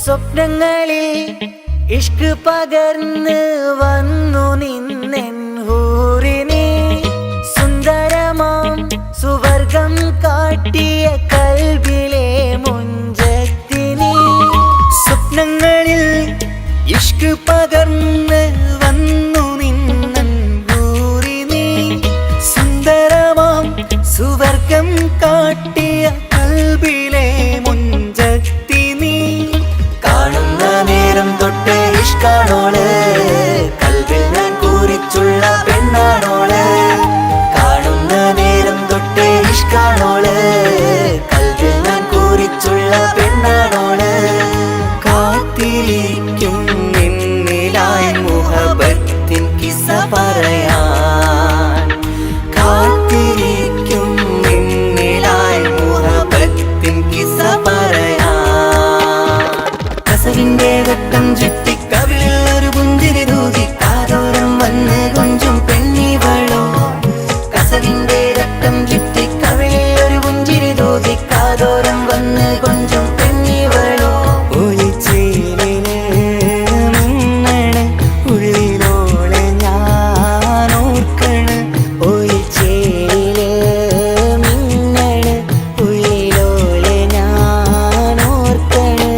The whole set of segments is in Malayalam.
സ്വപ്നങ്ങളിൽ ഇഷ്ക് പകർന്ന് വന്നു നിന്നെൻ ഹൂറിനെ സുന്ദരമാം സുവർഗം കാട്ടിയ കൽബിലെ മുഞ്ചത്തിനെ സ്വപ്നങ്ങളിൽ ഇഷ്ക് പകർന്ന് വന്നു നിന്നെൻ ഹൂറിനെ സുന്ദരമാം സുവർഗം കാട്ടിയ കൽബിലെ മുഞ്ചത്തിനെ കാണുന്ന നേരം തൊട്ട് ഇഷ്കാണോള് കൽബിൽ ഞാൻ കുറിച്ചുള്ള പെണ്ണാണോള് കാണുന്ന നേരം തൊട്ട് ഇഷ്കാണോള് കൽബിൽ ഞാൻ കുറിച്ചുള്ള പെണ്ണാണോള് കാത്തിരിക്കും നിന്നിലായി മുഹബത്തിൻ കിസ്സ പറയാൻ കാത്തിരിക്കും നിന്നിലായി മുഹബത്തിൻ കിസ്സ പറയാൻ കസവിന്റെ വെട്ടം ചുറ്റി കവിളിൽ ഒരു പുഞ്ചിരി തൂകി കാതോരം വന്ന് കൊഞ്ചും പെണ്ണിവളോ കസവിന്റെ വെട്ടം ചുറ്റി കവിളിൽ ഒരു പുഞ്ചിരി തൂകി കാതോരം വന്ന് കൊഞ്ചും പെണ്ണിവളോ ഒളിച്ചേലിന് മിന്നണ് ഉള്ളിലോളെ ഞാൻ ഓർക്കണ് ഒളിച്ചേലില് മിന്നണ് ഉള്ളിലോളെ ഞാൻ ഓർക്കണ്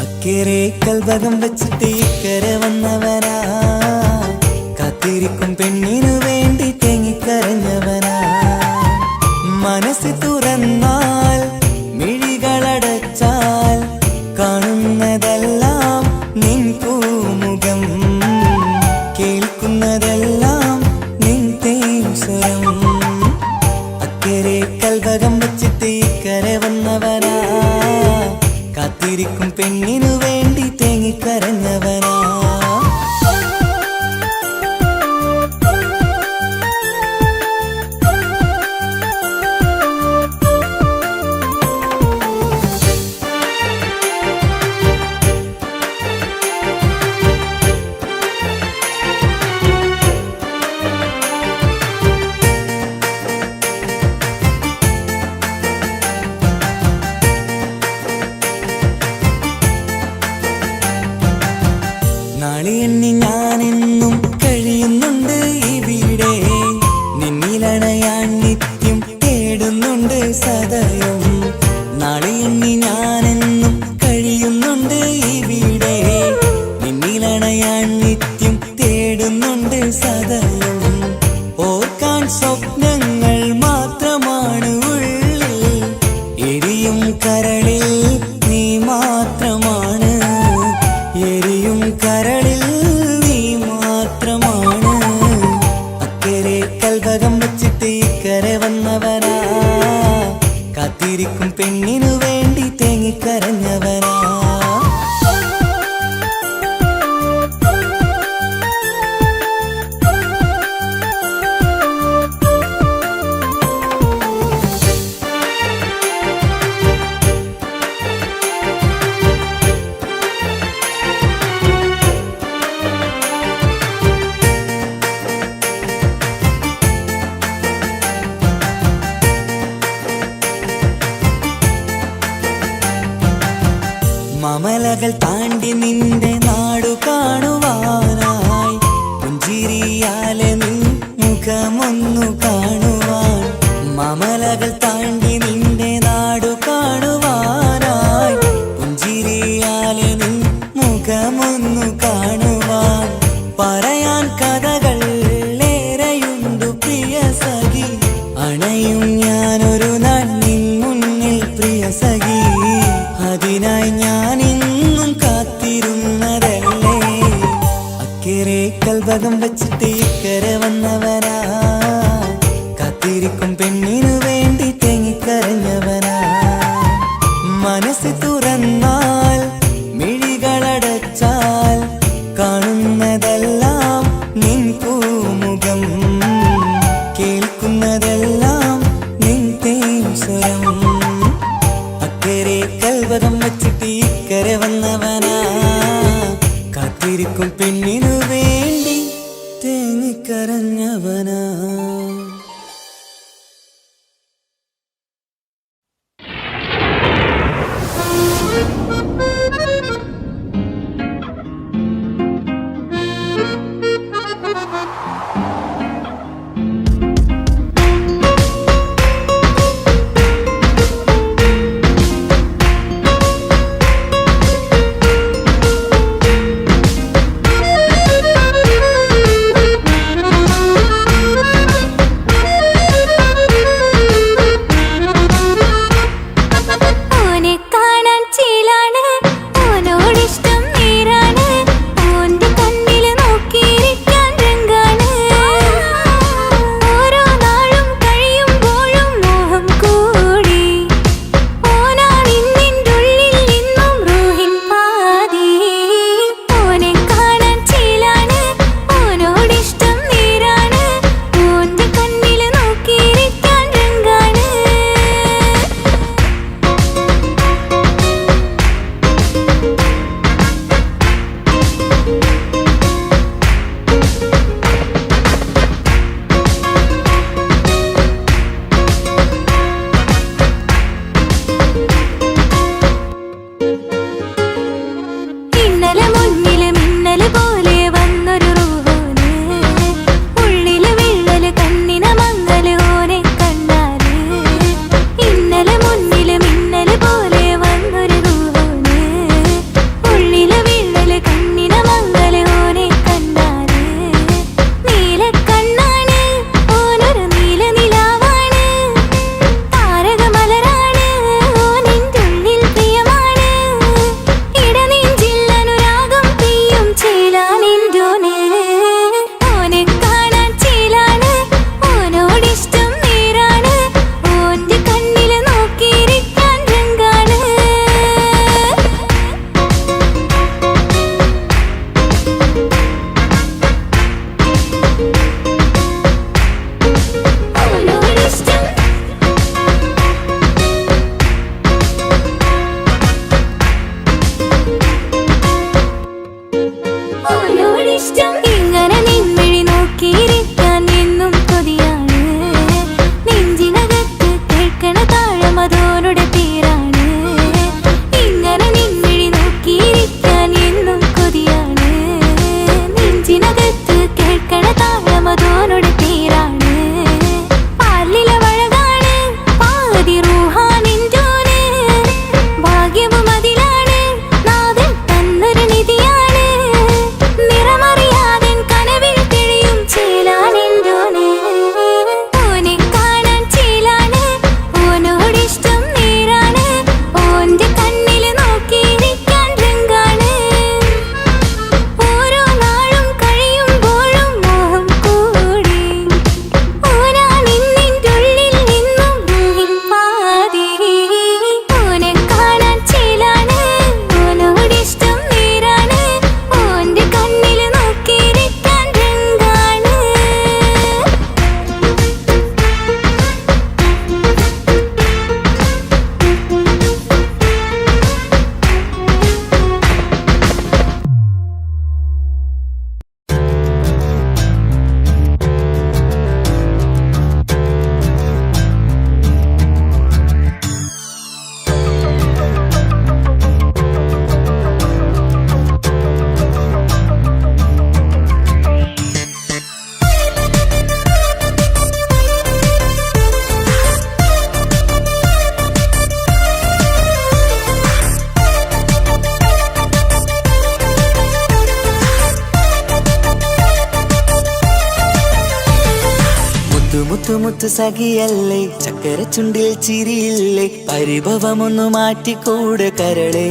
അക്കരെ കൽവകം വെച്ചിട്ട് ഇക്കരെ വന്നവനാ കാത്തിരിക്കും പെണ്ണിനു വേണ്ടി തേങ്ങിക്കരഞ്ഞവനാ മനസ്സ് തുറന്നാൽ മിഴികളടച്ചാൽ കാണുന്നതെല്ലാം നിൻ പൂമുഖം കേൾക്കുന്നതെല്ലാം നിൻ തേൻസ്വരം അക്കരെ കൽവകം വെച്ചിട്ട് ഇക്കരെ വന്നവനാ കാത്തിരിക്കും പെണ്ണിനു വേണ്ടി തേങ്ങിക്കരഞ്ഞവനാ നാളെ എണ്ണി ഞാനെന്നും കഴിയുന്നുണ്ട് ഇവിടെ നിന്നിലണയാൻ നിത്യം തേടുന്നുണ്ട് സദയം നാളെ എണ്ണി ഞാനെന്നും കഴിയുന്നുണ്ട് ഇവിടെ നിന്നിലണയാൻ നിത്യം തേടുന്നുണ്ട് സദയം ഓർക്കാൻ സ്വപ്നങ്ങൾ മാത്രമാണ് ഉള്ളിൽ എരിയും കരളിൽ നീ മാത്രമാണ് എരിയും കരളിൽ നീ മാത്രമാണ് അക്കരെ കൽവകം വെച്ചിട്ട് ഇക്കരെ വന്നവനാ കാത്തിരിക്കും പെണ്ണിനു വേണ്ടി തേങ്ങിക്കരഞ്ഞവനാ മമലകൾ താണ്ടി നിന്റെ നാടു കാണുവാനായി പുഞ്ചിരിയാലെ നിൻ മുഖമൊന്നു കാണുവാൻ മമലകൾ താണ്ടി നിന്റെ നാടു കാണുവാനായി പുഞ്ചിരിയാലെ നിൻ മുഖമൊന്നു കാണുവാൻ പറയാൻ കഥകൾ ഏറെയുണ്ടു പ്രിയ സഖി അണയും ഞാനൊരു നാൾ നിൻ മുന്നിൽ പ്രിയ സഖി അതിനായി ഞാൻ ഇന്നും കാത്തിരുന്നതല്ലേ അക്കരെ കൽവകം വെച്ചിട്ട് ഇക്കരെ വന്നവനാ കാത്തിരിക്കും പെണ്ണിനു വേണ്ടി തേങ്ങിക്കരഞ്ഞവനാ മനസ്സ് തുറന്ന് കൽവകം വച്ചിട്ട് ഇക്കരെ വന്നവനാ കാത്തിരിക്കും പെണ്ണിനു വേണ്ടി തേങ്ങിക്കരഞ്ഞവനാ. മുത്തു സഖിയല്ലേ ചക്കര ചുണ്ടിൽ ചിരിയില്ലേ പരിഭവമൊന്നു മാറ്റിക്കൂടെ കരളേ.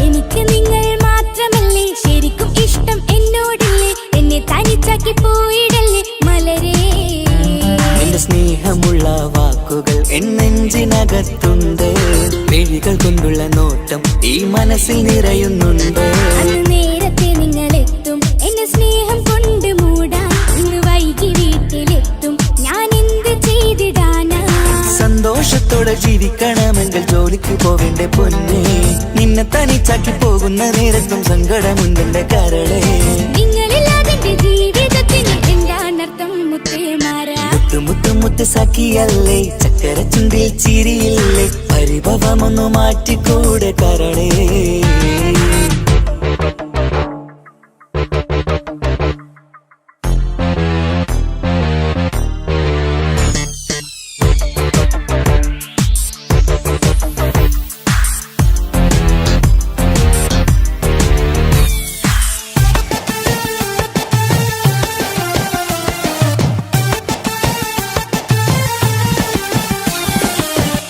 എനിക്ക് നിങ്ങൾ മാത്രമല്ലേ ശരിക്കും ഇഷ്ടം എന്നോടില്ലേ, എന്നെ തനിച്ചാക്കി പോയിടല്ലേ മലരേ. എന്റെ സ്നേഹമുള്ള വാക്കുകൾ എന്നെഞ്ചിനകത്തുണ്ട്, മിഴികൾ കൊണ്ടുള്ള നോട്ടം ഈ മനസ്സിൽ നിറയുന്നുണ്ട്. നേരത്തെ നിങ്ങളെത്തും എന്നെ സ്നേഹം കൊണ്ട് മൂടാൻ, ഇന്ന് വൈകി വീട്ടിലെത്തും ഞാൻ എന്ത് ചെയ്തിടാനാ. സന്തോഷത്തോടെ ജീവിക്കണമെങ്കിൽ ജോലി ജോലിക്ക് പോവേണ്ട പൊന്നെ, നിന്നെ തനിച്ചാക്കി പോകുന്ന നേരത്തും സങ്കടമുണ്ടെന്റെ കരളെ. നിങ്ങളില്ലാതെ ജീവിതത്തിന് എന്താണർത്ഥം മുത്തേമാരാ? മുത്ത് മുത്ത് മുത്ത് സഖിയല്ലേ, ചക്കര ചുണ്ടിൽ ചിരിയില്ലേ, പരിഭവമൊന്നു മാറ്റിക്കൂടെ കരളേ.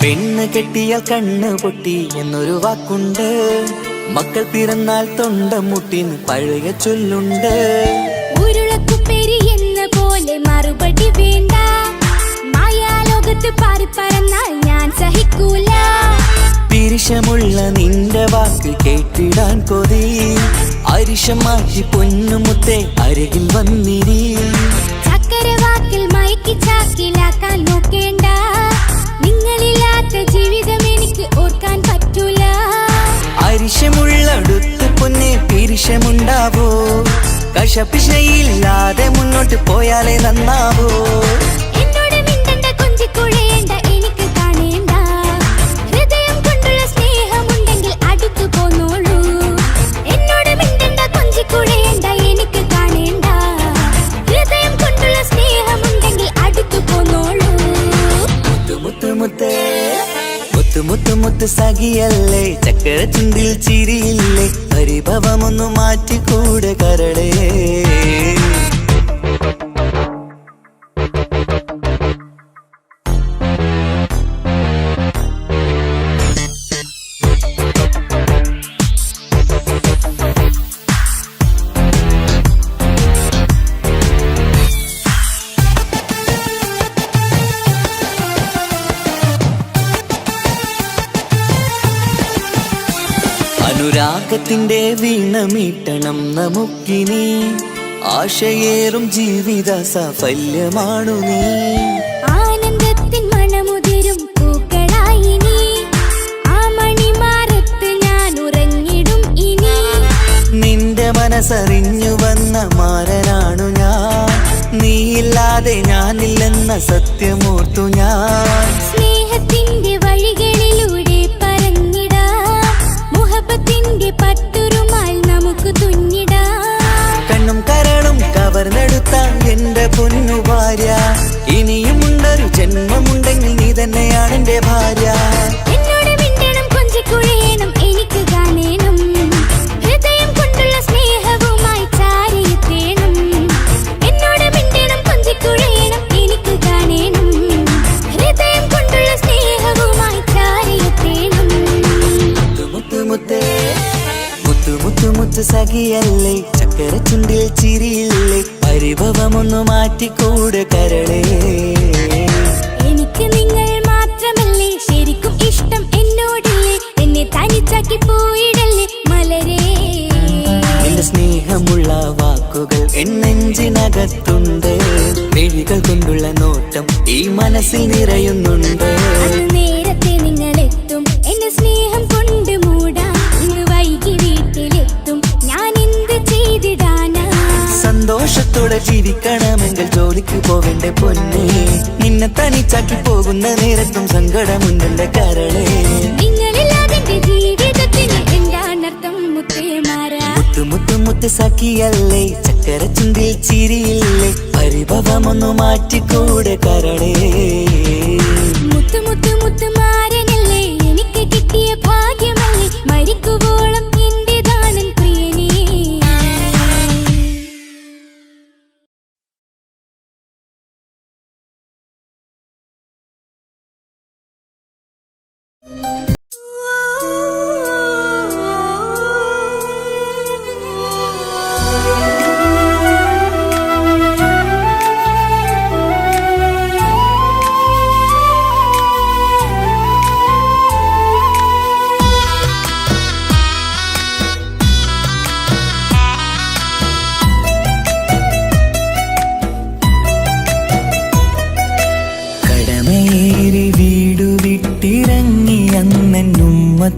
പെണ്ണ് കെട്ടിയാൽ കണ്ണ് പൊട്ടി എന്നൊരു വാക്കുണ്ട്, മക്കൾ പിറന്നാൽ തൊണ്ട മുട്ടിന്ന് പഴയ ചൊല്ലുണ്ട്. ഉരുളക്കുപ്പേരി എന്ന പോലെ മറുപടി വേണ്ട, മായാലോകത്ത് പാറിപ്പറന്നാൽ ഞാൻ സഹിക്കൂല. പിരിശമുള്ള നിന്റെ വാക്ക് കേട്ടിടാൻ കൊതി, അരിശം മാറ്റി പൊന്നുമുത്തേ അരികിൽ വന്നിരി. ചക്കര വാക്കിൽ മയക്കി ചാക്കിലാക്കാൻ നോക്കേണ്ട, നിങ്ങളില്ലാത്ത ജീവിതം എനിക്ക് ഓർക്കാൻ പറ്റൂല. അരിശമുള്ളടുത്ത് പൊന്നെ പിരിശമുണ്ടാവോ, കശപിശയില്ലാതെ മുന്നോട്ട് പോയാലേ നന്നാവോ. എന്നോട് മിണ്ടണ്ട കൊഞ്ചിക്കുഴയേണ്ട, എനിക്ക് കാണേണ്ട, ഹൃദയം കൊണ്ടുള്ള സ്നേഹമുണ്ടെങ്കിൽ അടുത്തു പോന്നോളൂ. എന്നോട് മിണ്ടണ്ട കൊഞ്ചിക്കുഴയേണ്ട, എനിക്ക് കാണേണ്ട, ഹൃദയം കൊണ്ടുള്ള സ്നേഹമുണ്ടെങ്കിൽ അടുത്തു പോന്നോളൂ. മുത്ത് മുത്ത് മുത്ത് മുത്ത് മുത്ത് സഖിയല്ലേ, ചക്കര ചുണ്ടിൽ ചിരിയില്ലേ, പരിഭവമൊന്നു മാറ്റിക്കൂടെ കരളേ. അനുരാഗത്തിന്റെ വീണമീട്ടണം നമുക്കിനി, ആശയേറും ജീവിത സാഫല്യമാണു നീ. ആനന്ദത്തിൻ മണമുതിരും പൂക്കളായി നീ, ആ മണിമാറത്ത് ഞാൻ ഉറങ്ങിടും ഇനി. നിന്റെ മനസ്സറിഞ്ഞു വന്ന മാരനാണു ഞാൻ, നീയില്ലാതെ ഞാനില്ലെന്ന സത്യമോർത്തു ഞാൻ. സ്നേഹത്തിന്റെ വഴികളിലൂടെ പറന്നിടാം, മുഹബത്തിന്റെ പട്ടുറുമാൽ നമുക്ക് തുന്നിടാം. കണ്ണും കരളും കവർന്നെടുത്ത എന്റെ പൊന്നു ഭാര്യ, ഇനിയുമുണ്ടൊരു ജന്മമുണ്ടെങ്കിൽ നീ തന്നെയാണ് എന്റെ ഭാര്യ. എന്നോട് മിണ്ടണം കൊഞ്ചിക്കുഴയണം, എനിക്ക് കാണേണം, ഹൃദയം കൊണ്ടുള്ള സ്നേഹവുമായി ചാരിയെത്തേണം. എന്നോട് മിണ്ടണം കൊഞ്ചിക്കുഴയണം, എനിക്ക് കാണേണം, ഹൃദയം കൊണ്ടുള്ള സ്നേഹവുമായി ചാരിയെത്തേണം. മുത്ത് മുത്ത് മുത്ത് മുത്ത് മുത്ത് സഖിയല്ലേ, ചക്കര ചുണ്ടിൽ ചിരിയില്ലേ, പരിഭവമൊന്നു മാറ്റിക്കൂടെ കരളേ. എനിക്ക് നിങ്ങൾ മാത്രമല്ലേ ശരിക്കും ഇഷ്ടം എന്നോടില്ലേ, എന്നെ തനിച്ചാക്കി പോയിടല്ലേ മലരേ. നിന്റെ സ്നേഹമുള്ള വാക്കുകൾ എന്നെഞ്ചിനകത്തുണ്ട്, മിഴികൾ കൊണ്ടുള്ള നോട്ടം ഈ മനസ്സിൽ നിറയുന്നുണ്ട്. അന്ന് നേരത്തെ നിങ്ങളെത്തും എന്നെ സ്നേഹം കൊണ്ട് മൂടാൻ, ഇന്ന് വൈകി വീട്ടിലെത്തും ഞാൻ എന്ത് ചെയ്തിടാനാ. സന്തോഷത്തോടെ ജീവിക്കണമെങ്കിൽ ജോലിക്ക് പോവേണ്ട പൊന്നെ, നിന്നെ തനിച്ചാക്കി പോകുന്ന നേരത്തും സങ്കടമുണ്ടെന്റെ കരളേ. നിങ്ങളില്ലാതെ ജീവിതത്തിന് എന്താണർത്ഥം മുത്തേമാരാ? മുത്ത് മുത്ത് മുത്ത് സഖിയല്ലേ, ചക്കര ചുണ്ടിൽ ചിരിയില്ലേ, പരിഭവമൊന്നു മാറ്റിക്കൂടെ കരളേ. മുത്ത് മുത്ത് മുത്ത് മാരനല്ലേ, എനിക്ക് കിട്ടിയ ഭാഗ്യമല്ലേ, മരിക്കുവോളം എന്റേതാണൻ പ്രിയനേ.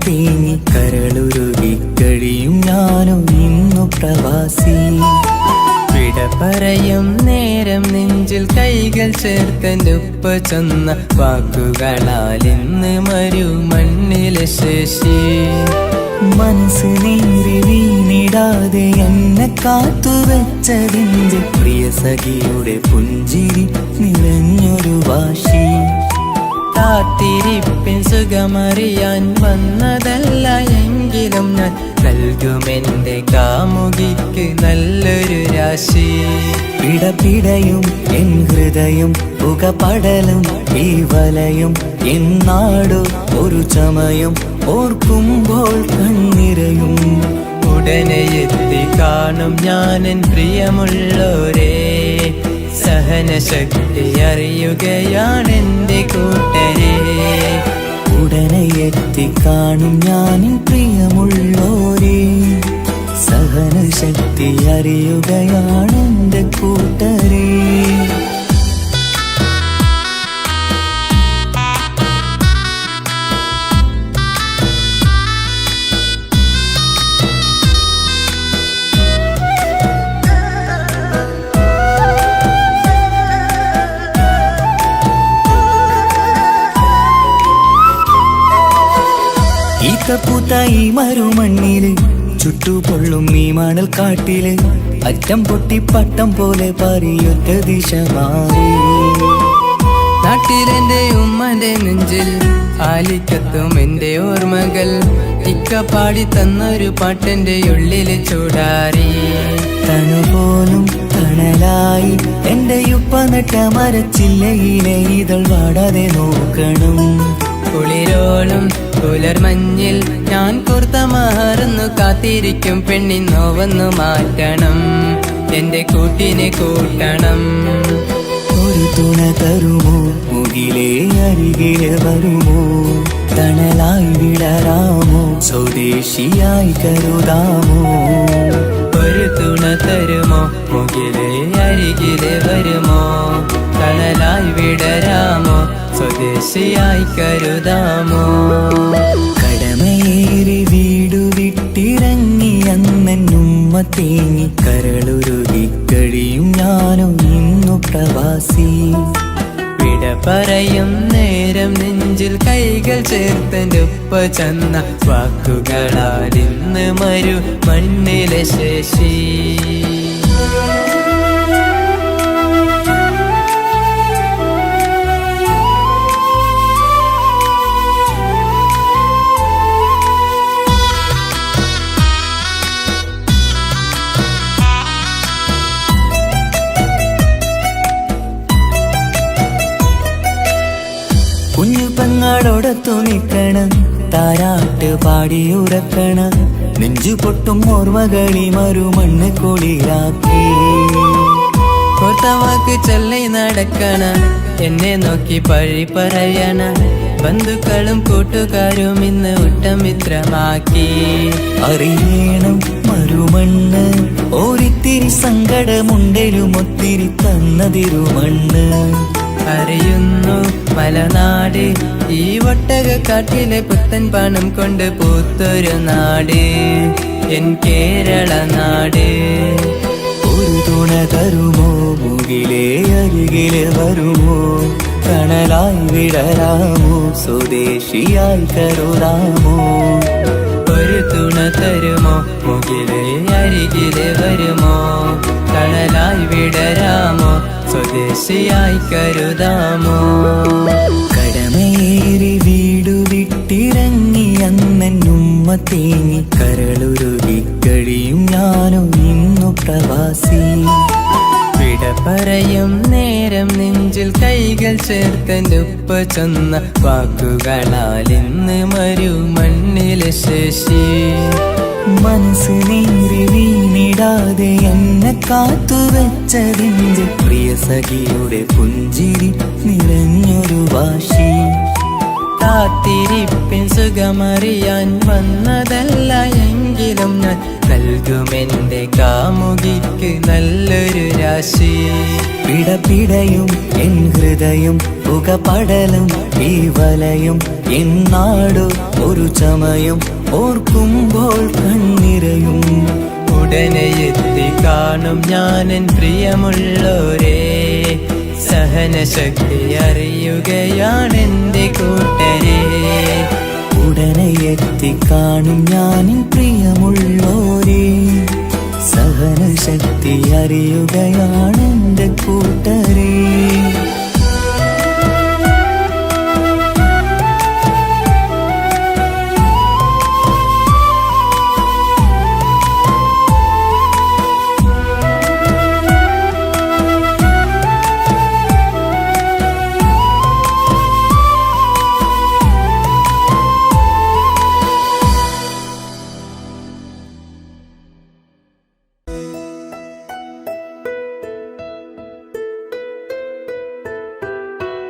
തേങ്ങി കരളുരുകി കഴിയും ഞാനും ഇന്നു പ്രവാസി. വിട പറയും നേരം നെഞ്ചിൽ കൈകൾ ചേർത്തൻ്റെ ഉപ്പ ചൊന്ന വാക്കുകളാൽ ഇന്ന് മരു മണ്ണിലെ ശേഷി. മനസ്സ് നീറി വീണിടാതെ എന്നെ കാത്തുവെച്ചതിൻ്റെ പ്രിയ സഖിയുടെ പുഞ്ചിരി നിറഞ്ഞൊരു വാശി. കാത്തിരിപ്പിൻ സുഖമറിയാൻ വന്നതല്ല എങ്കിലും ഞാൻ നൽകുമെൻ്റെ കാമുകിക്ക് നല്ലൊരു രാശി. പിടപിടയും എൻ ഹൃദയം പുകപടലും ഈ വലയും എന്നാടോ ഒരു ചമയം ഓർക്കുമ്പോൾ കണ്ണിരയും. ഉടനെ എത്തി കാണും ഞാനെൻ പ്രിയമുള്ളോരേ, സഹനശക്തി അറിയുകയാണെൻ്റെ കൂട്ടരെ. ഉടനെ എത്തിക്കാണും ഞാനിൻ പ്രിയമുള്ളോരേ, സഹനശക്തി അറിയുകയാണെൻ്റെ കൂട്ടരേ. ഈത്തപ്പൂത്ത ഈ മരുമണ്ണില് ചുട്ടുപൊള്ളും ഈ മണൽ കാട്ടില് അറ്റം പൊട്ടി പട്ടം പോലെ പറയൊറ്റ ദിശ മാറി. നാട്ടിലെന്റെ ഉമ്മന്റെ നെഞ്ചിൽ ആലിക്കത്തും എൻ്റെ ഓർമ്മകൾ ഇക്ക പാടി തന്നൊരു പാട്ടെൻ്റെ ഉള്ളില് ചൂടാറി. തണുപോലും തണലായി എൻ്റെ ഉപ്പ നട്ട മരച്ചില്ലയിലെ ഇതൾ വാടാതെ നോക്കണം. കുളിരോളും പുലർമഞ്ഞിൽ ഞാൻ കുർത്ത മാറുന്നു കാത്തിരിക്കും പെണ്ണിൻ നോവന്നു മാറ്റണം, എൻ്റെ കൂട്ടിനെ കൂട്ടണം. ഒരു തുണ തരുമോ മുകിലേ അരികിലെ വരുമോ, തണലായി വിടരാമോ സ്വദേശിയായി കരുതാമോ. ഒരു തുണ തരുമോ മുകിലേ അരികിലെ വരുമോ, തണലായി വിടരാമോ സ്വദേശിയായി കരുതാമോ. കടമയേറി വീടു വിട്ടിറങ്ങി അന്നുമ്മ തേങ്ങി കരളുരുകി കഴിയും ഞാനും ഇന്നു പ്രവാസി. വിട പറയും നേരം നെഞ്ചിൽ കൈകൾ ചേർത്തൻ്റെ ഉപ്പ ചന്ന വാക്കുകളാൽ ഇന്ന് മരു മണ്ണിലെ ശേഷി. കുഞ്ഞു പെങ്ങളോടൊത്തു നിൽക്കണം, താരാട്ട് പാടിയുറക്കണം, നെഞ്ചു പൊട്ടും ഓർമ്മകളി മറുമണ്ണ് കുളിരാക്കി. കൊത്തവാക്ക് ചൊല്ലി നടക്കണ, എന്നെ നോക്കി പഴി പറയണ, ബന്ധുക്കളും കൂട്ടുകാരും ഇന്ന് ഉട്ടമിത്രമാക്കി. അറിയണം മറുമണ്ണ് ഒരിത്തിരി സങ്കടമുണ്ടലും ഒത്തിരി തന്നതിരുമണ്ണ്. അറിയുന്നു മലനാട് ഈ ഒട്ടകക്കാട്ടിലെ പുത്തൻ പണം കൊണ്ട് പൂത്തൊരു നാട്, എൻ കേരള നാട്. ഒരു തുണ തരുമോ മുകിലേ അരികിലെ വരുമോ, തണലായി വിടരാമോ സ്വദേശിയായി കരുതാമോ. ഒരു തുണ തരുമോ മുകിലേ അരികിലെ വരുമോ, തണലായി വിടരാമോ സ്വദേശിയായി കരുതാമോ. കടമയേറി വീടു വിട്ടിറങ്ങി അന്നുമ്മ തേങ്ങി കരളുരുകി കഴിയും ഞാനും ഇന്നു പ്രവാസി. വിട പറയും നേരം നെഞ്ചിൽ കൈകൾ ചേർത്തൻ്റെ ഉപ്പ ചൊന്ന വാക്കുകളാൽ ഇന്ന് മരു മണ്ണിലെ ശേഷി. മനസ്സ് നീറി വീണിടാതെ എന്നെ കാത്തുവെച്ചതിൻ്റെ പ്രിയ സഖിയുടെ പുഞ്ചിരി നിറഞ്ഞൊരു വാശി. കാത്തിരിപ്പിൻ സുഖമറിയാൻ വന്നതല്ല എങ്കിലും ഞാൻ നൽകും എന്റെ കാമുകിക്ക് നല്ലൊരു രാശി. പിടപിടയും എൻ ഹൃദയം പുകപടലും ഈ വലയും എന്നാടു ഒരു ചമയം ഓർക്കുമ്പോൾ കണ്ണിരയും. ഉടനെ എത്തി കാണും ഞാനെൻ പ്രിയമുള്ളോരേ, സഹനശക്തി അറിയുകയാണെന്റെ കൂട്ടരെ. ഉടനെ എത്തി കാണും ഞാനിൻ പ്രിയമുള്ളോരേ, സഹനശക്തി അറിയുകയാണെന്റെ കൂട്ടരെ.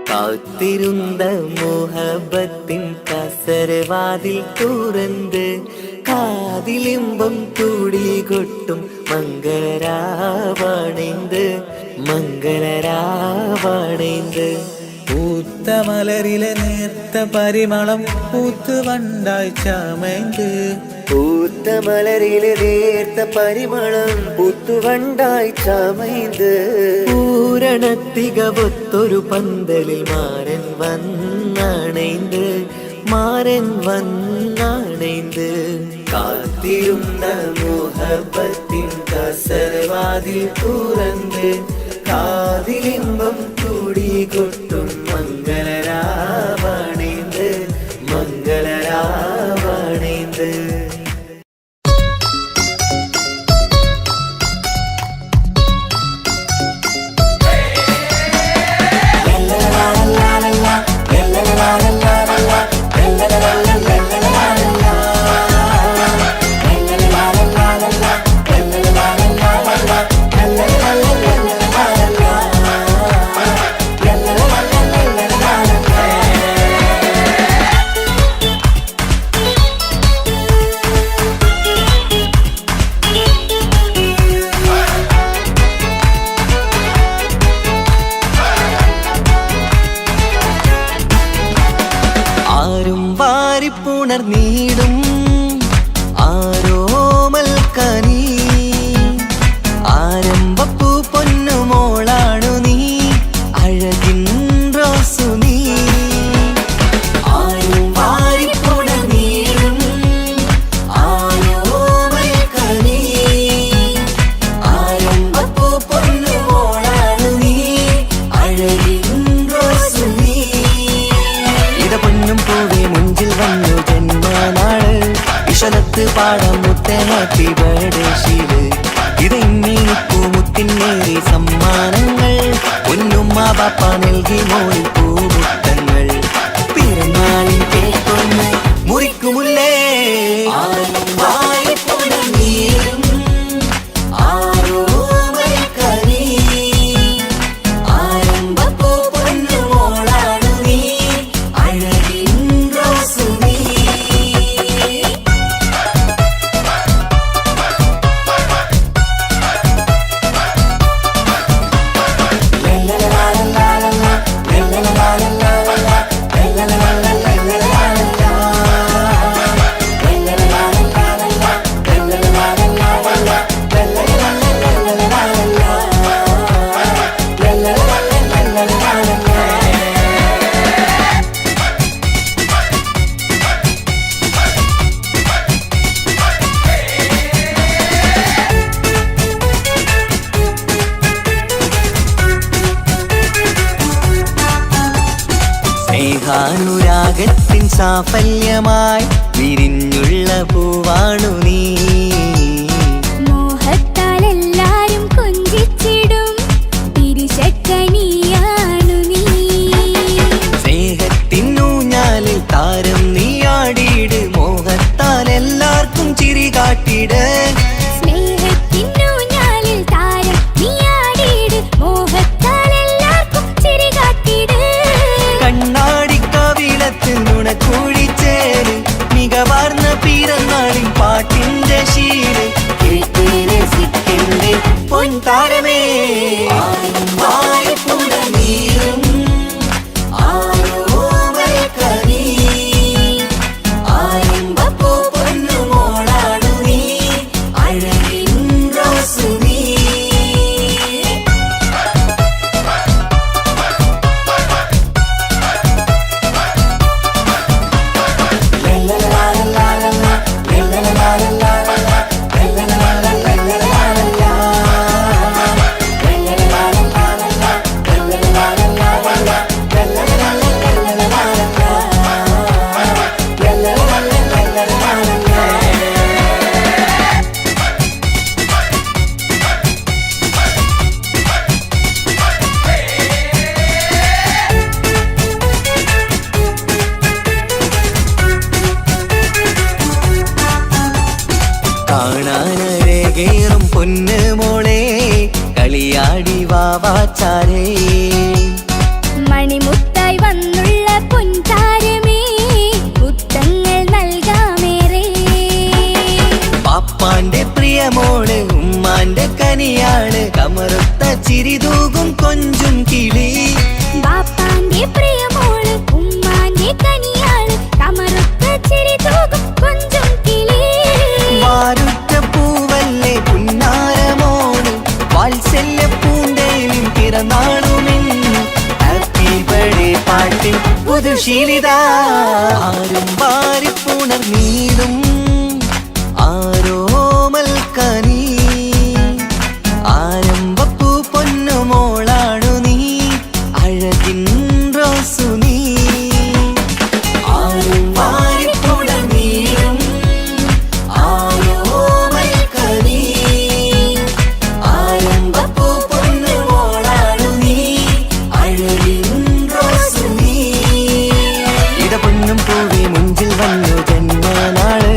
കാത്തിരുന്ന മോഹബത്തിൻ കസരവാതിൽ തുറന്ന് കാതിലിമ്പം കൂടി കൊട്ടും മംഗളരാവണൈന്ത് മംഗളരാവണൈന്ത്. പൂത്ത മലരിലെ നേർത്ത പരിമളം പൂത്തുവണ്ടായി ചമൈന്ത്. പൂത്ത മലരിലെ നേർത്ത പരിമളം പൂത്തുവണ്ടായി ചമൈന്ത്. പൂരണത്തികവൊത്തൊരു പന്തലിൽ മാരൻ വന്നണൈന്ത് മാരൻ വന്നണൈന്ത്. കാത്തിരുന്ന മോഹബത്തിൻ കസരവാതിൽ തുറന്ന് കാതിലിമ്പം കൂടി കൊട്ടും മംഗളരാവണൈന്ത് മംഗളരാവണൈന്ത്. പുണർന്നീടും ആരോമൽ കനി ആരംഭപ്പൂ പൊന്നുമോളാണു നീ അഴകിൻ റോസു നീ. ആരും വാരി പുണർന്നീടും ആരോമൽ കനി ആരംഭപ്പൂ പൊന്നുമോളാണു നീ അഴകിൻ റോസു നീ. ഇത പൊന്നും പൂവേ മുഞ്ചിൽ വന്നു ജന്മനാള് വിശലത്ത് പാടാം മുത്തേ ഹാപ്പി ബർത്ത്ഡേ ശീല്. ഇത് ഇന്നിപ്പൂ മുത്തിനേറി സമ്മാനങ്ങൾ പൊന്നുമ്മ ബാപ്പ നൽകി മോളിൽ പൂമുത്തങ്ങൾ. പിറന്നാളിൻ കേക്കൊന്ന് മുറിക്കുമുല്ലേ ആരും വാരി പുണർന്നീടും ആരോമൽ കനി ആരംഭപ്പൂ പൊന്നുമോളാണു നീ അഴകിൻ റോസു നീ. സ്നേഹാനുരാഗത്തിൻ സാഫല്യമായി വിരിഞ്ഞുള്ള പൂവാണു നീ. മോഹത്താൽ എല്ലാരും കൊഞ്ചിച്ചിടും തിരിശക്കനിയാണു നീ. സ്നേഹത്തിനൂഞ്ഞാലിൽ താരം നീയാടിയിട് മോഹത്താൽ എല്ലാവർക്കും ചിരി കാട്ടിട്. സ്നേഹത്തിനൂഞ്ഞാലിൽ താരം നീയാടിയിട് മോഹത്താൽ എല്ലാവർക്കും ചിരി കാട്ടിട്. കണ്ണാടിക്കവിളത്ത് നുണക്കൂടിച്ചേര് മികവാർന്ന പിറന്നാളിൻ പാട്ടിന്റെ ശീല് കേട്ട് പൊൻതാരമേ വായ്പുടനീരും ആരോമൽ കനി ആരംഭപ്പൂ പൊന്നുമോളാണു നീ അഴകിൻ റോസ് നീ കാണാനരകേറും പൊന്ന് മോളെ കളിയാടി വാവാച്ചാരേ മണിമുത്തായി വന്നുള്ള പൊൻതാരമേ മുത്തങ്ങൾ നൽകാമേറെ പാപ്പാന്റെ പ്രിയമോള് ഉമ്മാന്റെ കനിയാണ് കമറുത്ത ചിരിതൂകും കൊഞ്ചും കിളി ബാപ്പാന്റെ പ്രിയമോള് ഉമ്മാന്റെ കനിയാണ് കമറുത്ത ചിരി തൂകും കൊഞ്ചും കിളി വാരുറ്റ പൂവല്ലേ പുന്നാരമോള് വാത്സല്യ പൂന്തേലിൻ പിറന്നാളുമെന്ന് ഹാപ്പി ബർത്ത്ഡേ പാട്ടിൽ പുതുശീലിത ആരും വാരിപ്പുണർന്നീടും ആരോമൽ കനി ആരംഭപ്പൂ പൊന്നുമോളാണു നീ അഴകിൻ റോസു നീ ആരും വാരിപ്പുണർന്നീടും ആരോമൽ കനി ആരംഭപ്പൂ പൊന്നുമോളാണു നീ അഴകിൻ റോസു നീ ഇട പൊന്നും പൂവി മുഞ്ചിൽ വന്നു ജന്മനാള്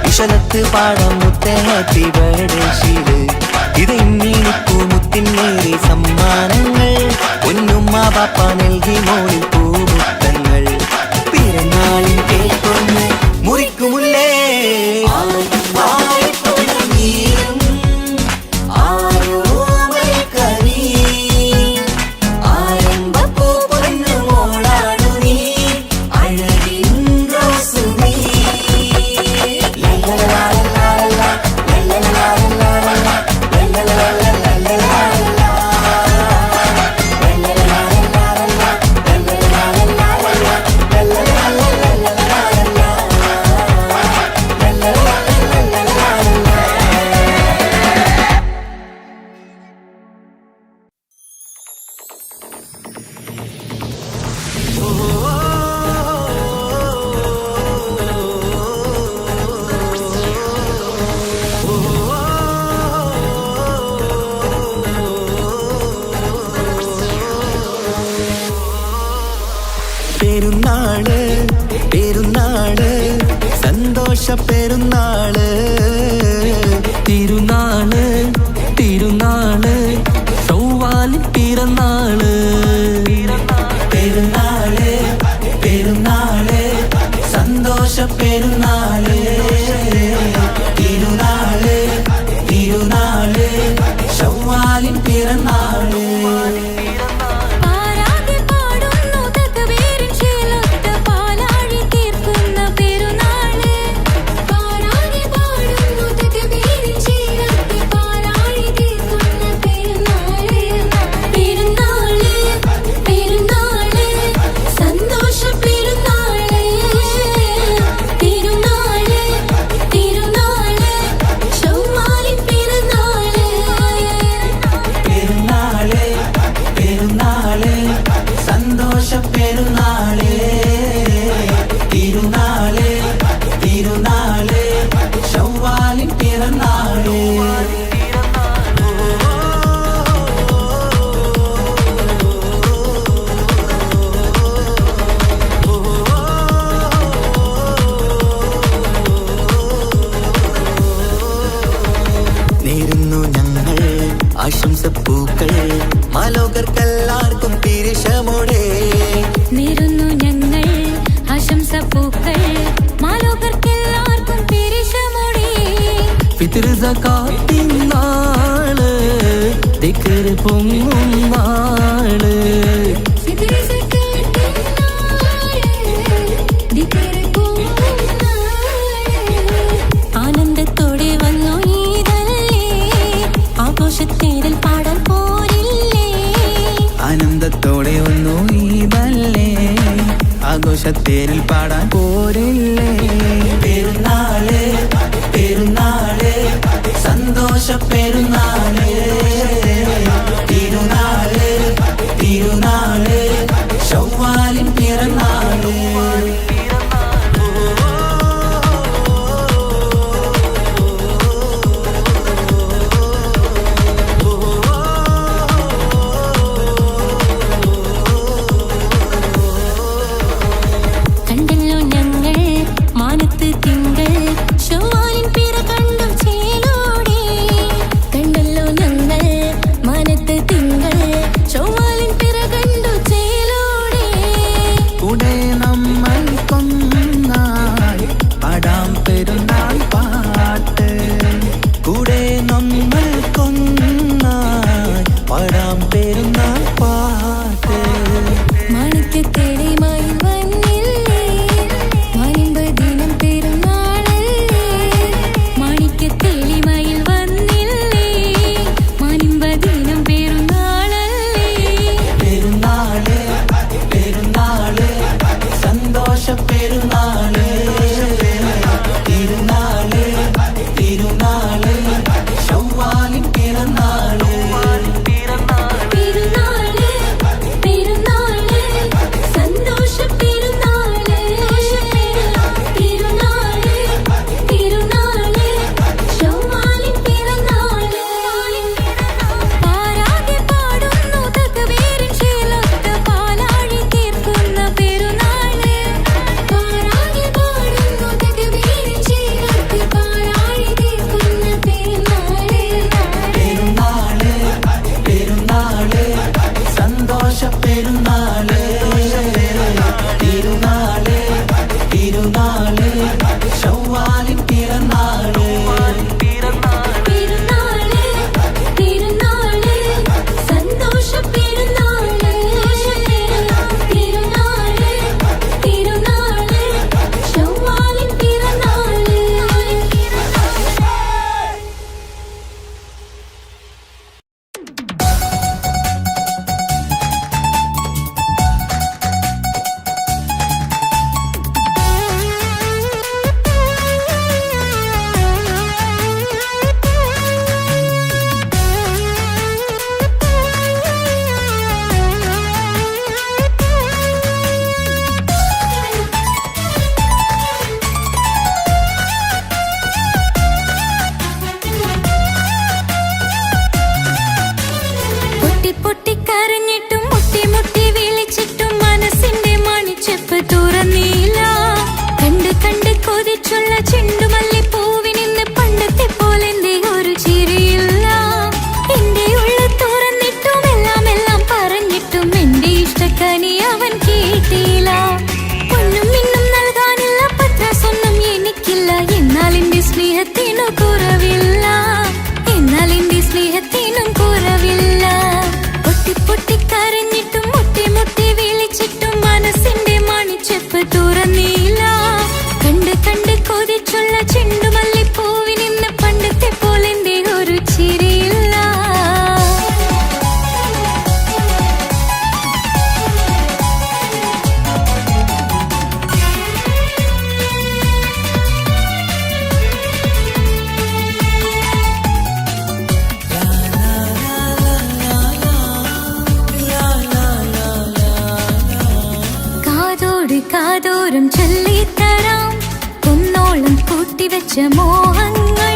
വിശലത്ത് പാടാം മുത്തേ ഹാപ്പി ബർത്ത്ഡേ ശീല് ഇത് ഇന്നീപ്പൂ മുത്തിനേറി സമ്മാനങ്ങൾ പൊന്നുമ്മ പാപ്പ നൽകി മോളിൽ പൂമുത്തങ്ങൾ പിറന്നാളിൽ കേൾക്കൊന്ന് മുറിക്കുമുല്ലേ വായ്പുടനീരും ആരോമൽ കനി ആരംഭപ്പൂ പൊന്നുമോളാണു നീ അഴകിൻ റോസ് നീ പെരുന്നാള് പെരുന്നാള് സന്തോഷ പെരുന്നാള് തിരുനാള് തിരുനാള് ചൊവ്വാലിൻ പിറന്നാള് പെരുന്നാള് പെരുന്നാള് സന്തോഷ പെരുന്നാള് തിരുനാള് തിരുനാള് ചൊവ്വാലിൻ പിറന്നാള് പാരാതെ പാടുന്നു തകവേറിൻ ശീലൊത്ത പാലാഴി തീർക്കുന്ന പെരുന്നാള് പാരാതെ പാടുന്നു തകവേറിൻ ശീലൊത്ത പാലാഴി തീർക്കുന്ന പെരുന്നാള് പെരുന്നാള് പെരുന്നാള് സന്തോഷ പെരുന്നാള് തിരുനാള് തിരുനാള് ചൊവ്വാലിൻ പെരുന്നാള് പെരുന്നാള് പെരുന്നാള് സന്തോഷ പെരുന്നാള് തിരുനാള് തിരുനാള് ചൊവ്വാലിൻ പിറന്നാള് നേരുന്നു ഞങ്ങൾ ആശംസപ്പൂക്കൾ മാലോകർക്കെല്ലാവർക്കും പിരിശമോടെ നേരുന്നു ഞങ്ങൾ ആശംസപ്പൂക്കൾ മാലോകർക്കെല്ലാവർക്കും പെരിശമോടെ ഫിത്ർ സകാത്തിൻ നാള് ദിക്റ് പൊങ്ങും നാള്. ആനന്ദത്തോടെ വന്നു ഈദല്ലേ, ആഘോഷത്തേരിൽ പാടാൻ പോരില്ലേ. ആനന്ദത്തോടെ വന്നു ഈദല്ലേ, ആഘോഷത്തേരിൽ പാടാൻ പോരില്ലേ. പെരുന്നാള് പെരുന്നാള് സന്തോഷ പെരുന്നാള്, തിരുനാള് തിരുനാള് ശവ്വാലിൻ പിറന്നാള്. കണ്ടല്ലോ ഞങ്ങൾ മാനത്ത് തിങ്കൾ, ശവ്വാലിൻ പിറ കണ്ടു ചേലോടെ. കണ്ടല്ലോ ഞങ്ങൾ മാനത്ത് തിങ്കൾ, ശവ്വാലിൻ പിറ കണ്ടു ചേലോടെ. കൂടെ നമ്മൾ കൊന്നായി പാടാം പെരുന്നാൾ പാട്ട്, കൂടെ നമ്മൾ കൊന്നായി പാടാം പെരുന്നാൾ പാട്ട്. മാണിക്യത്തേടിമായി വന്നില്ലേ, മാനിമ്പ് ദിനം പെരുന്നാളല്ലേ. മാണിക്യത്തേളിമയിൽ വന്നില്ലേ, മാനിമ്പ് ദിനം പെരുന്നാളല്ലേ. പെരുന്നാള് പെരുന്നാള് സന്തോഷ പെരുന്നാള്, തിരുനാള് തിരുനാള് ശവ്വാലിൻ പിറന്നാള്. പെരുന്നാള് പെരുന്നാള് സന്തോഷ പെരുന്നാള്, തിരുനാള് തിരുനാള് ശവ്വാലിൻ പിറന്നാള്. പാരാകെ പാടുന്നു തക്ബീറിൻ ശീലത്ത്, പാലാഴി തീർക്കുന്ന പെരുന്നാള്. പാരാകെ പാടുന്നു തക്ബീറിൻ ശീലത്ത്, പാലാഴി തീർക്കുന്ന പെരുന്നാള്. പെരുന്നാള് പെരുന്നാള് സന്തോഷ പെരുന്നാള്, തിരുനാള് തിരുനാള് ശവ്വാലിൻ പിറന്നാള്. പെരുന്നാള് പെരുന്നാള് സന്തോഷ പെരുന്നാള്, തിരുനാള് തിരുനാള് ശവ്വാലിൻ പിറന്നാള്. പൊട്ടി പൊട്ടി കരഞ്ഞിട്ടും മുട്ടി മുട്ടി വിളിച്ചിട്ടും മനസ്സിന്റെ മണിച്ചെപ്പ് തുറന്നില്ല. കണ്ട് കണ്ട് കൊതിച്ചുള്ള ചെണ്ടുമല്ലിപ്പൂവിനിന്ന് പണ്ടത്തെ പോലെ എന്റെ ഒരു ചിരിയില്ല. എന്റെ ഉള്ളു തുറന്നിട്ടും എല്ലാം എല്ലാം പറഞ്ഞിട്ടും എന്റെ ഇഷ്ടക്കനി അവൻ കേട്ടില്ല. പൊന്നും മിന്നും നൽകാനില്ല, പത്രാസൊന്നും എനിക്കില്ല. എന്നാൽ എന്റെ സ്നേഹത്തിനു കുറവില്ല, എന്നാൽ എന്റെ സ്നേഹത്തിനും കുറവില്ല. പൊട്ടി പൊട്ടി കരഞ്ഞിട്ടും മുട്ടി മുട്ടി വിളിച്ചിട്ടും മനസ്സിന്റെ മണിച്ചെപ്പ് തുറന്നില്ല. കണ്ട് കണ്ട് കൊതിച്ചുള്ള ചെണ്ടുമല്ലിപ്പൂവിനിന്ന് പണ്ടത്തെ പോലെ എന്റെ ഒരു ചിരിയില്ല. കാതോട് കാതോരം ചൊല്ലിത്തരാം കുന്നോളം കൂട്ടിവെച്ച മോഹങ്ങൾ.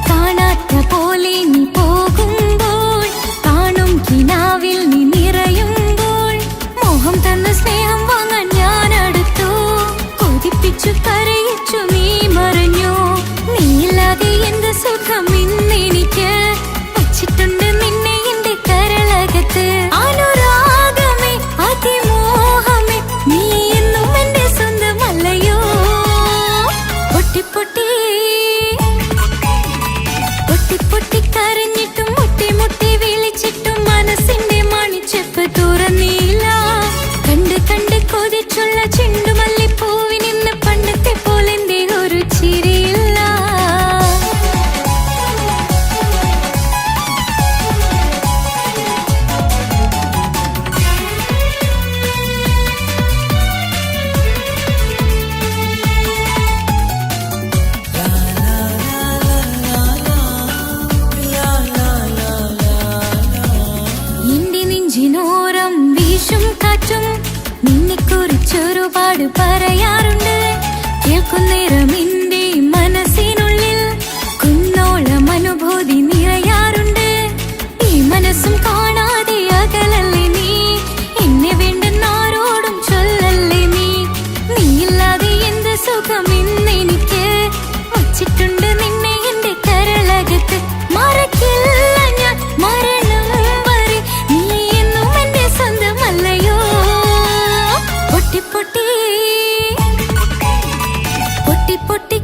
കാണാത്ത പോലെ നീ പോകുമ്പോൾ, കാണും കിനാവിൽ നീ നിറയുമ്പോൾ, മോഹം തന്ന സ്നേഹം വാങ്ങാൻ ഞാൻ അടുത്തു. കൊതിപ്പിച്ചു കരയിച്ചു നീ മറഞ്ഞു. നീയില്ലാതെ എന്ത് സുഖം ഇന്നെനിക്ക്, വച്ചിട്ടുണ്ട് നിന്നെ എന്റെ കരളകത്ത്. അനുരാഗമേ അതിമോഹമേ നീ എന്നും എന്റെ സ്വന്തമല്ലയോ. പൊട്ടി പൊട്ടി പൊട്ടി പൊട്ടി കരഞ്ഞിട്ടും മുട്ടി മുട്ടി വിളിച്ച് ഒരുപാട് പറയാറുണ്ട്. കേൾക്കുന്നേരം എന്റെ മനസ്സിനുള്ളിൽ കുന്നോളം അനുഭൂതി നിറയാറുണ്ട്. ഈ മനസ്സും കാണാതെ അകലല്ലേ നീ, എന്നെ വേണ്ടെന്നാരോടും ചൊല്ലല്ലേ നീ. നീയില്ലാതെ എന്ത് സുഖം ഇന്നെനിക്ക്, വച്ചിട്ടുണ്ട് നിന്നെ എന്റെ കരളകത്ത്. മറക്കില്ല ഞാൻ മരണം വരെ, നീ എന്നും എന്റെ സ്വന്തമല്ലയോ. പൊട്ടി പൊട്ടി പൊട്ടി പൊട്ടി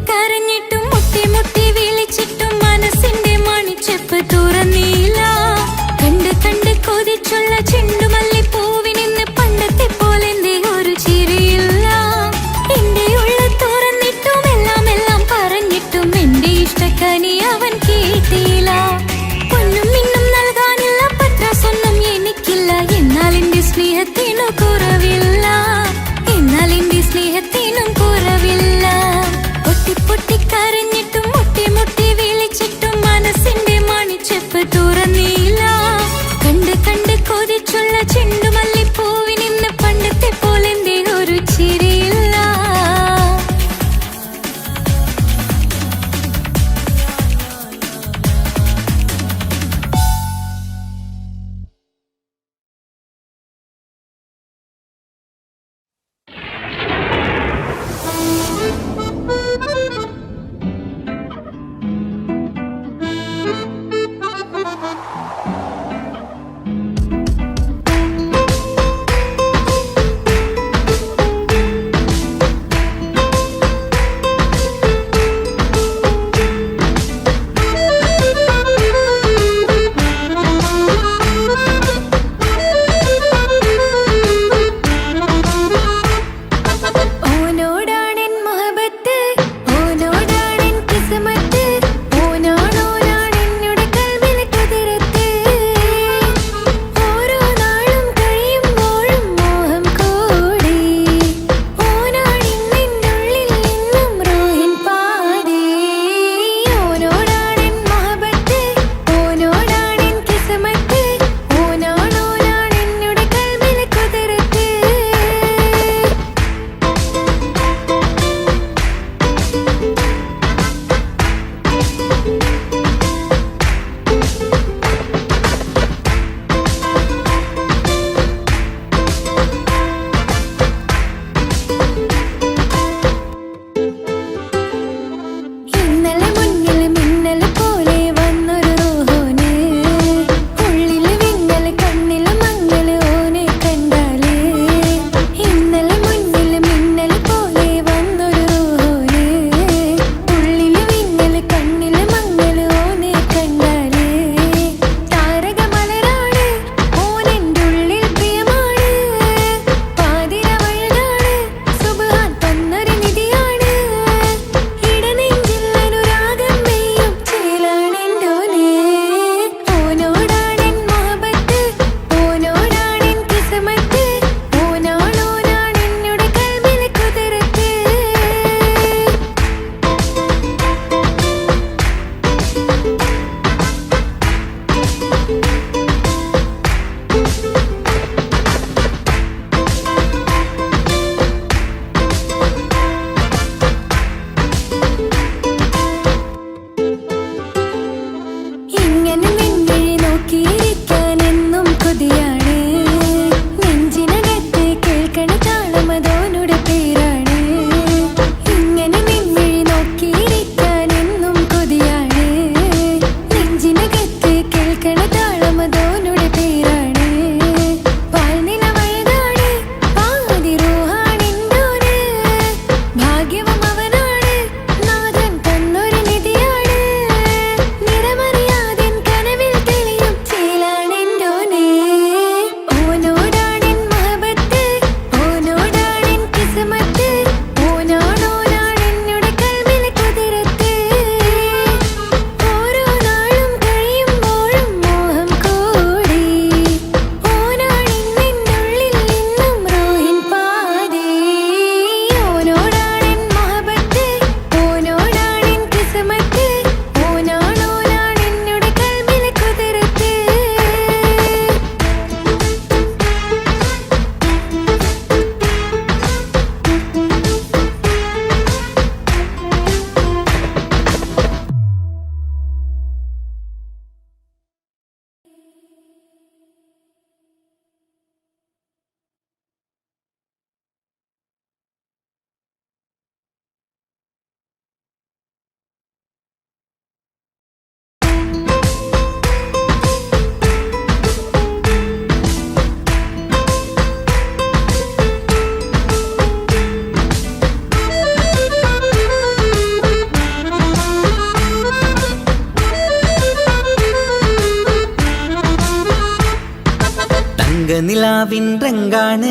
തങ്കനിലാവിൻ രംഗാണ്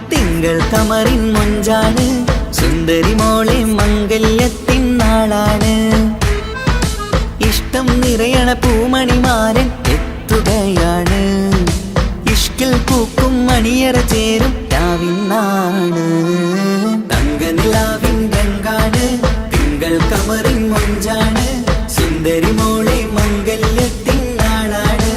തിങ്കൾ കമറിൻ മൊഞ്ചാണ് സുന്ദരി മോളെ മംഗല്യത്തിൻ നാളാണ് ഇഷ്ടം നിറയണ പൂമണിമാരൻ എത്തുകയാണ് ഇഷ്കിൽ പൂക്കും മണിയറ ചേരും രാവിനാണ് തങ്കനിലാവിൻ രംഗാണ് തിങ്കൾ കമറിൻ മൊഞ്ചാണ് സുന്ദരി മോളെ മംഗല്യത്തിൻ നാളാണ്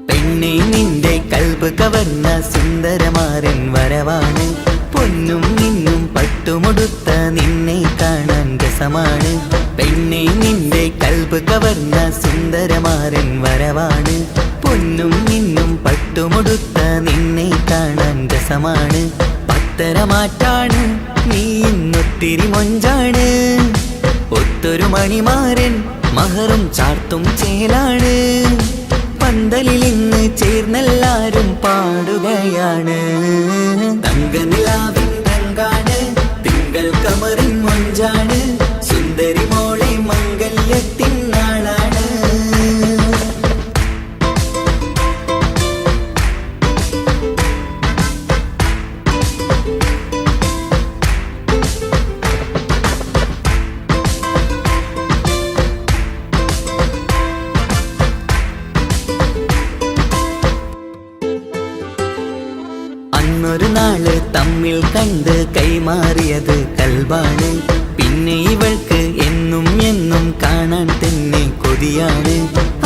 പെണ്ണെ നിന്റെ കൽബ് കവർന്ന സുന്ദരമാരൻ വരവാണ് പൊന്നും നിന്നും പട്ടുമുടുത്ത നിന്നെ കാണാൻ രസമാണ് പെണ്ണെ നിന്റെ കൽബ് കവർന്ന സുന്ദരമാരൻ വരവാണ് പൊന്നും നിന്നും പട്ടുമുടുത്ത നിന്നെ കാണാൻ രസമാണ് പത്തരമാറ്റാണ് നീ ഇന്നൊത്തിരി മൊഞ്ചാണ് ഒത്തൊരു മണിമാരൻ മഹറും ചാർത്തും ചേലാണ് പന്തലിൽ ഇന്ന് ചേർന്നെല്ലാരും പാടുകയാണ് തങ്കനിലാവിൻ രംഗാണ് തിങ്കൾ കമറിൻ മൊഞ്ചാണ് സുന്ദരി മോളെ മംഗല്യത്തിൻ നാളാണ് അന്നൊരു നാള് തമ്മിൽ കണ്ട് കൈമാറിയത് കൽബാണ് പിന്നെ ഇവൾക്ക് എന്നും എന്നും കാണാൻ തന്നെ കൊതിയാണ്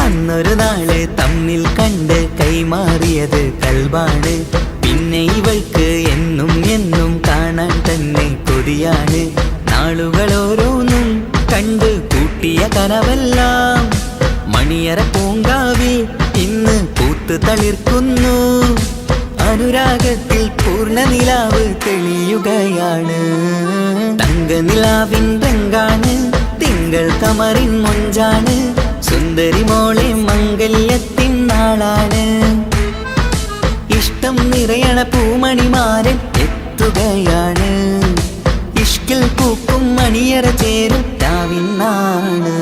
അന്നൊരു നാള് തമ്മിൽ കണ്ട് കൈമാറിയത് കൽബാണ് പിന്നെ ഇവൾക്ക് എന്നും എന്നും കാണാൻ തന്നെ കൊതിയാണ് നാളുകൾ ഓരോന്നും കണ്ട് കൂട്ടിയ കനവെല്ലാം മണിയറ പൂങ്കാവിൽ ഇന്ന് പൂത്ത് തളിർക്കുന്നു അനുരാഗത്തിൽ പൂർണ്ണ നിലാവ് തെളിയുകയാണ് തങ്കനിലാവിൻ രംഗാണ് തിങ്കൾ കമറിൻ മൊഞ്ചാണ് സുന്ദരി മോളെ മംഗല്യത്തിൻ നാളാണ് ഇഷ്ടം നിറയണ പൂമണിമാരൻ എത്തുകയാണ് ഇഷ്കിൽ പൂക്കും മണിയറ ചേരും രാവിനാണ്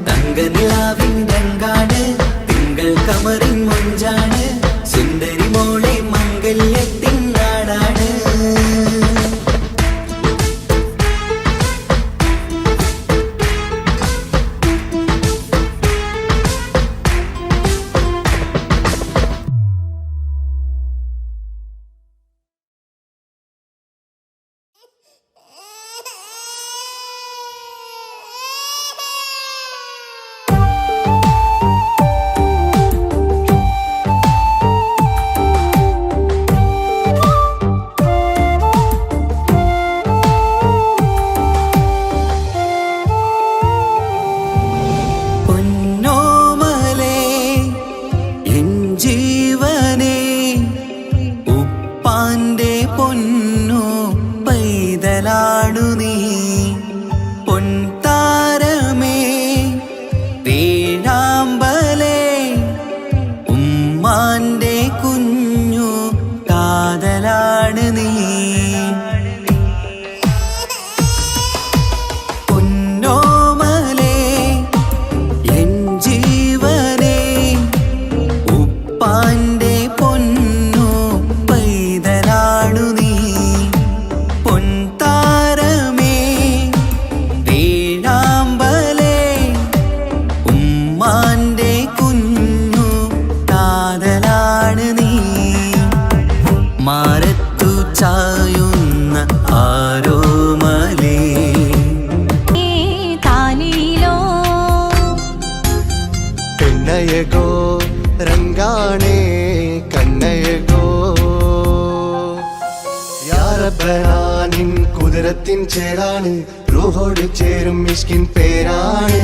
തങ്കനിലാവിൻ രംഗാണ് തിങ്കൾ കമറിൻ മൊഞ്ചാണ് സുന്ദരി മോളെ മംഗല്യത്തിൻ നാടാണ് കുതിരത്തിൻ ചേരാണ് റൂഹോട് ചേരും മിഷ്കിൻ പേരാണ്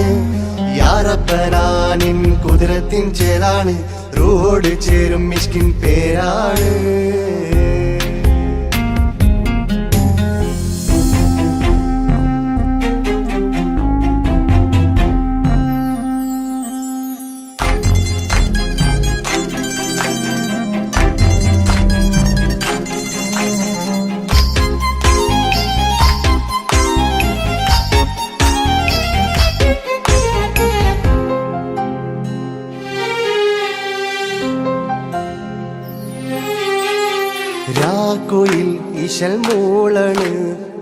യാറപ്പനാനിൻ കുതിരത്തിൻ ചേരാണ് റൂഹോട് ചേരും മിഷ്കിൻ പേരാണ് ഈശൽ മൂളണ്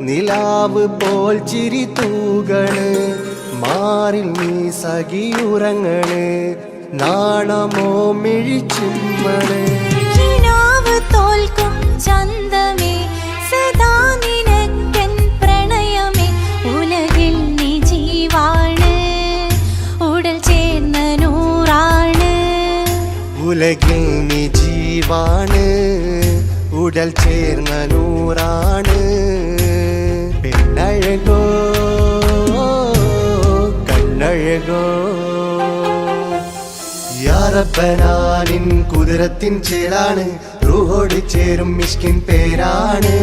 നിലാവ് പോൽ ചിരി തൂകണ് മാറിൽ നീ സഖിയുറങ്ങണ് നാണമോ മിഴിച്ചുമ്മണ് കിനാവ് തോൽക്കും ചന്തമേ സദാ നിനക്കൻ പ്രണയമേ ഉലകിൽ നീ ജീവാണ് ഉടൽ ചേർന്ന നൂറാണ് ഉലകിൽ നീ ജീവാണ് ഉടൽ ചേർന്ന നൂറാണ് പെണ്ണഴകോ കണ്ണഴകോ യാ റബ്ബനാ നിൻ കുതിരത്തിൻ ചേലാണ് റൂഹോട് ചേരും മിഷ്കിൻ പേരാണ്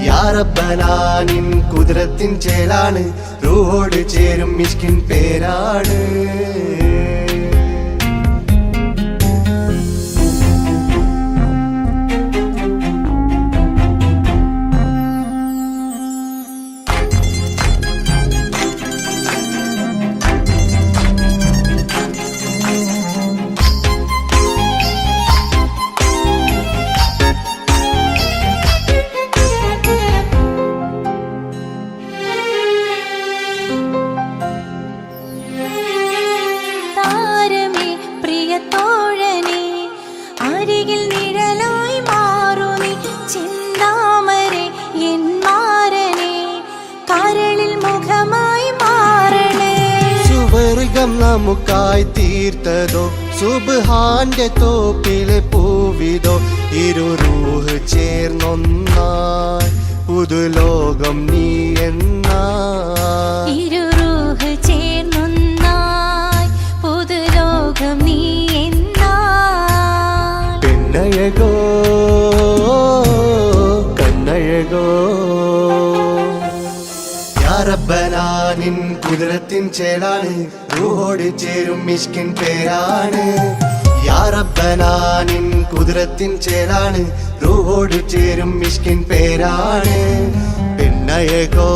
യാ റബ്ബനാ നിൻ കുതിരത്തിൻ ചേലാണ് റൂഹോട് ചേരും മിഷ്കിൻ പേരാണ് താരമേ പ്രിയത്തോഴനേ അരികിൽ നിഴലായി മാറൂ നീ ചിന്താമരേ എൻ മാരനേ കരളിൽ മുഖമായി മാറണേ സുവർഗം നമുക്കായി തീർത്തതോ സുബ്ഹാന്റെ തോപ്പിലെ പൂവിതോ ഇരു റൂഹ് ചേർന്നൊന്നായി പുതുലോകം നീ എന്നായി ഇരു റൂഹ് ചേർന്നൊന്നായി പുതുലോകം നീ എന്നായി പെണ്ണഴകോ കണ്ണഴകോ യാ റബ്ബനാ നിൻ കുതിരത്തിൻ ചേലാണ് റൂഹോട് ചേരും മിഷ്കിൻ പേരാണ് യാ റബ്ബനാ നിൻ കുതിരത്തിൻ ചേലാണ് റൂഹോട് ചേരും മിഷ്കിൻ പേരാണ് പെണ്ണഴകോ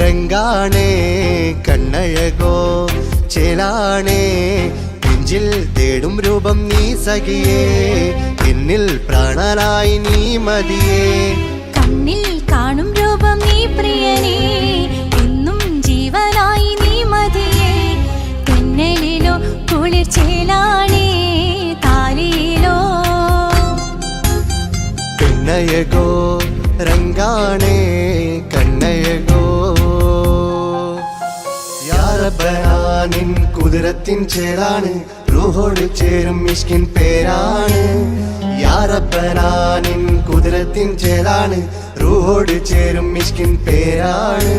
രംഗാണേ കണ്ണഴകോ ചേലാണേ നെഞ്ചിൽ തേടും രൂപം നീ സഖിയേ എന്നിൽ പ്രാണനായി നീ മതിയേ കണ്ണിൽ കാണും രൂപം നീ പ്രിയനേ എന്നും ജീവനായി നീ മതിയേ തെന്നലിലോ കുളിർ ചേലാണേ താലിയിലോ പെണ്ണഴകോ രംഗാണേ കണ്ണഴകോ യാ റബ്ബനാ നിൻ കുതിരത്തിൻ ചേലാണ് റൂഹോട് ചേരും മിഷ്കിൻ പേരാണ് യാ റബ്ബനാ നിൻ കുതിരത്തിൻ ചേലാണ് റൂഹോട് ചേരും മിഷ്കിൻ പേരാണ്